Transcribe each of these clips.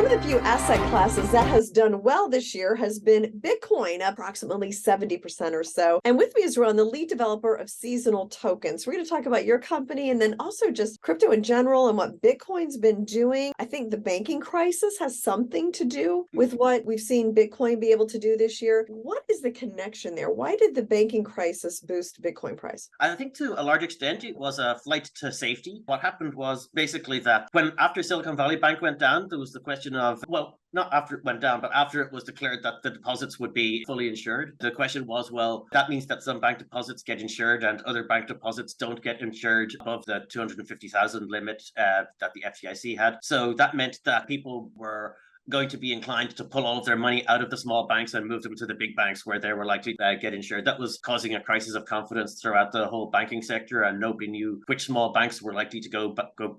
One of the few asset classes that has done well this year has been Bitcoin, approximately 70% or so. And with me is Ron, the lead developer of seasonal tokens. We're going to talk about your company and then also just crypto in general and what Bitcoin's been doing. I think the banking crisis has something to do with what we've seen Bitcoin be able to do this year. What is the connection there? Why did the banking crisis boost Bitcoin price? I think to a large extent, it was a flight to safety. What happened was basically that after Silicon Valley Bank went down, there was the question of, well, not after it went down, but after it was declared that the deposits would be fully insured. The question was, well, that means that some bank deposits get insured and other bank deposits don't get insured above the 250,000 limit that the FDIC had. So that meant that people were going to be inclined to pull all of their money out of the small banks and move them to the big banks where they were likely to get insured. That was causing a crisis of confidence throughout the whole banking sector, and nobody knew which small banks were likely to go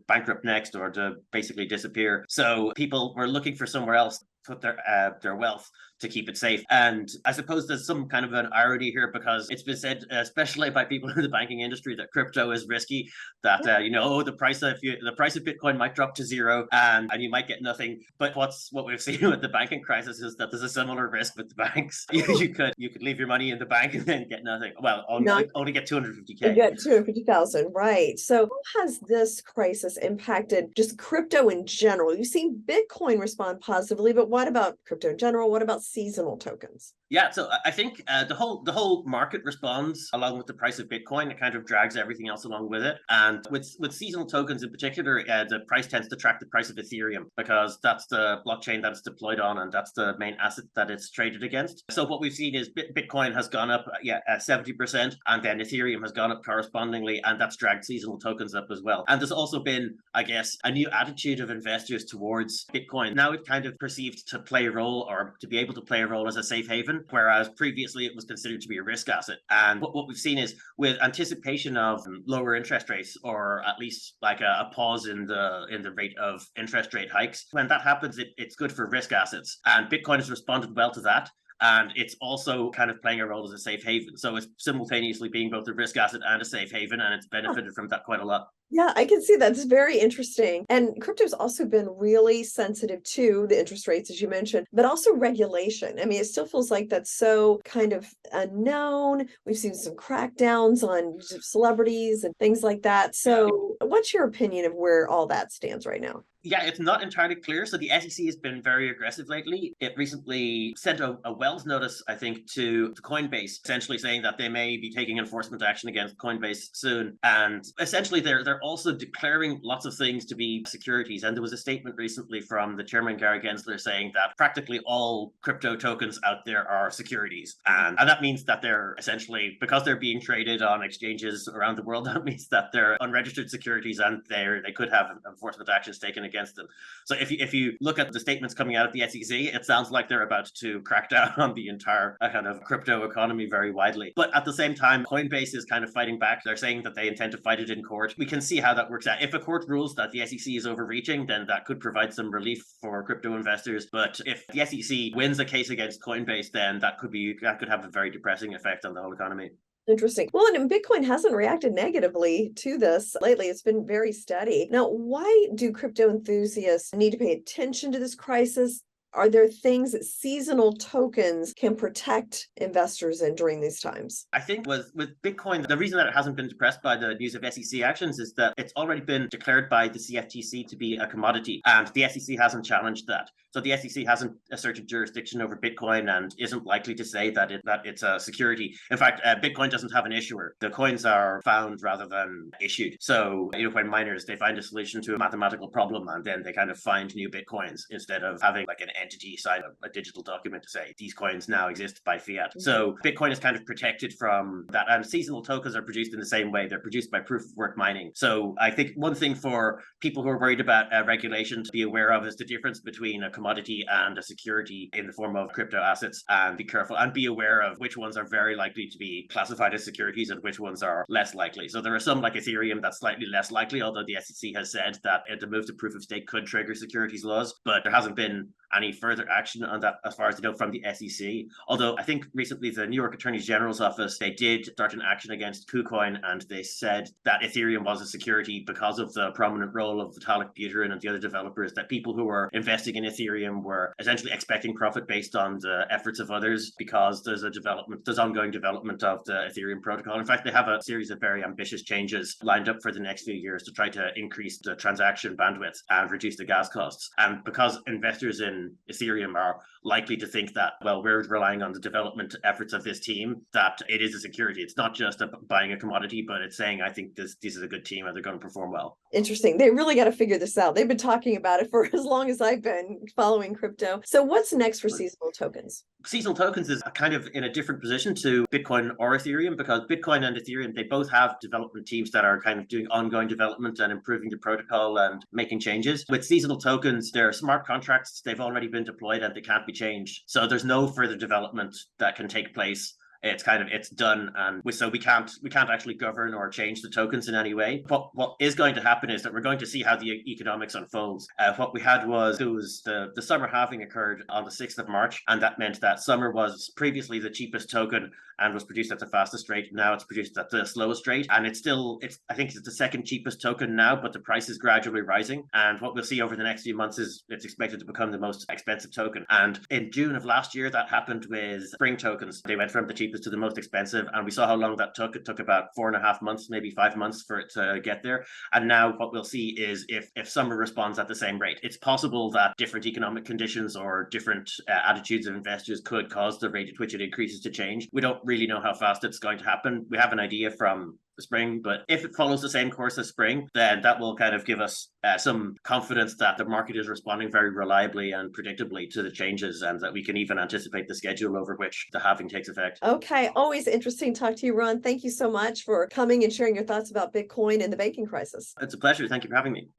bankrupt next or to basically disappear. So people were looking for somewhere else to put their wealth to keep it safe. And I suppose there's some kind of an irony here, because it's been said, especially by people in the banking industry, that crypto is risky, that the price of Bitcoin might drop to zero and you might get nothing. But what we've seen with the banking crisis is that there's a similar risk with the banks. You could leave your money in the bank and then get nothing. Well, only get 250K. You get 250,000, right? So how has this crisis impacted just crypto in general? You've seen Bitcoin respond positively, but what about crypto in general? What about seasonal tokens? Yeah, so I think the whole market responds along with the price of Bitcoin. It kind of drags everything else along with it. And with seasonal tokens in particular, the price tends to track the price of Ethereum, because that's the blockchain that it's deployed on, and that's the main asset that it's traded against. So what we've seen is Bitcoin has gone up 70%, and then Ethereum has gone up correspondingly, and that's dragged seasonal tokens up as well. And there's also been, I guess, a new attitude of investors towards Bitcoin. Now it's kind of perceived to play a role, or to be able to play a role as a safe haven, whereas previously it was considered to be a risk asset. And what we've seen is, with anticipation of lower interest rates, or at least like a pause in the rate of interest rate hikes, when that happens, it's good for risk assets. And Bitcoin has responded well to that. And it's also kind of playing a role as a safe haven. So it's simultaneously being both a risk asset and a safe haven, and it's benefited from that quite a lot. Yeah, I can see that's very interesting. And crypto's also been really sensitive to the interest rates, as you mentioned, but also regulation. I mean, it still feels like that's so kind of unknown. We've seen some crackdowns on celebrities and things like that. So what's your opinion of where all that stands right now? Yeah, it's not entirely clear. So the SEC has been very aggressive lately. It recently sent a Wells notice, I think, to Coinbase, essentially saying that they may be taking enforcement action against Coinbase soon. And essentially, they're also declaring lots of things to be securities. And there was a statement recently from the chairman, Gary Gensler, saying that practically all crypto tokens out there are securities. And that means that they're essentially, because they're being traded on exchanges around the world, that means that they're unregistered securities, and they could have enforcement actions taken against them. So if you look at the statements coming out of the SEC, it sounds like they're about to crack down on the entire kind of crypto economy very widely. But at the same time, Coinbase is kind of fighting back. They're saying that they intend to fight it in court. We can see how that works out. If a court rules that the SEC is overreaching, then that could provide some relief for crypto investors. But if the SEC wins a case against Coinbase, then that could have a very depressing effect on the whole economy. Interesting. Well, and Bitcoin hasn't reacted negatively to this lately. It's been very steady. Now, why do crypto enthusiasts need to pay attention to this crisis? Are there things that seasonal tokens can protect investors in during these times? I think with Bitcoin, the reason that it hasn't been depressed by the news of SEC actions is that it's already been declared by the CFTC to be a commodity, and the SEC hasn't challenged that. So the SEC hasn't asserted jurisdiction over Bitcoin and isn't likely to say that it's a security. In fact, Bitcoin doesn't have an issuer. The coins are found rather than issued. So when miners, they find a solution to a mathematical problem, and then they kind of find new Bitcoins instead of having like an entity sign a digital document to say these coins now exist by fiat. Mm-hmm. So Bitcoin is kind of protected from that. And seasonal tokens are produced in the same way. They're produced by proof of work mining. So I think one thing for people who are worried about regulation to be aware of is the difference between a commodity and a security in the form of crypto assets, and be careful and be aware of which ones are very likely to be classified as securities and which ones are less likely. So there are some like Ethereum that's slightly less likely, although the SEC has said that the move to proof of stake could trigger securities laws, but there hasn't been any further action on that as far as I know from the SEC. Although I think recently the New York Attorney General's office, they did start an action against KuCoin, and they said that Ethereum was a security because of the prominent role of Vitalik Buterin and the other developers, that people who were investing in Ethereum Ethereum were essentially expecting profit based on the efforts of others, because there's ongoing development of the Ethereum protocol. In fact, they have a series of very ambitious changes lined up for the next few years to try to increase the transaction bandwidth and reduce the gas costs. And because investors in Ethereum are likely to think that, well, we're relying on the development efforts of this team, that it is a security. It's not just buying a commodity, but it's saying, I think this is a good team and they're going to perform well. Interesting. They really got to figure this out. They've been talking about it for as long as I've been following crypto. So what's next for seasonal tokens? Seasonal tokens is kind of in a different position to Bitcoin or Ethereum, because Bitcoin and Ethereum, they both have development teams that are kind of doing ongoing development and improving the protocol and making changes. With seasonal tokens, they're smart contracts. They've already been deployed and they can't be changed. So there's no further development that can take place. It's done, and so we can't actually govern or change the tokens in any way. But what is going to happen is that we're going to see how the economics unfolds. What we had was the summer halving occurred on the 6th of March, and that meant that summer was previously the cheapest token and was produced at the fastest rate. Now it's produced at the slowest rate, and I think it's the second cheapest token now, but the price is gradually rising. And what we'll see over the next few months is it's expected to become the most expensive token. And in June of last year, that happened with spring tokens. They went from the cheapest to the most expensive, and we saw how long that took. It took about 4.5 months, maybe 5 months for it to get there. And now what we'll see is if summer responds at the same rate, it's possible that different economic conditions or different attitudes of investors could cause the rate at which it increases to change. We don't really know how fast it's going to happen. We have an idea from the spring, but if it follows the same course as spring, then that will kind of give us some confidence that the market is responding very reliably and predictably to the changes, and that we can even anticipate the schedule over which the halving takes effect. Okay, always interesting to talk to you, Ron. Thank you so much for coming and sharing your thoughts about Bitcoin and the banking crisis. It's a pleasure. Thank you for having me.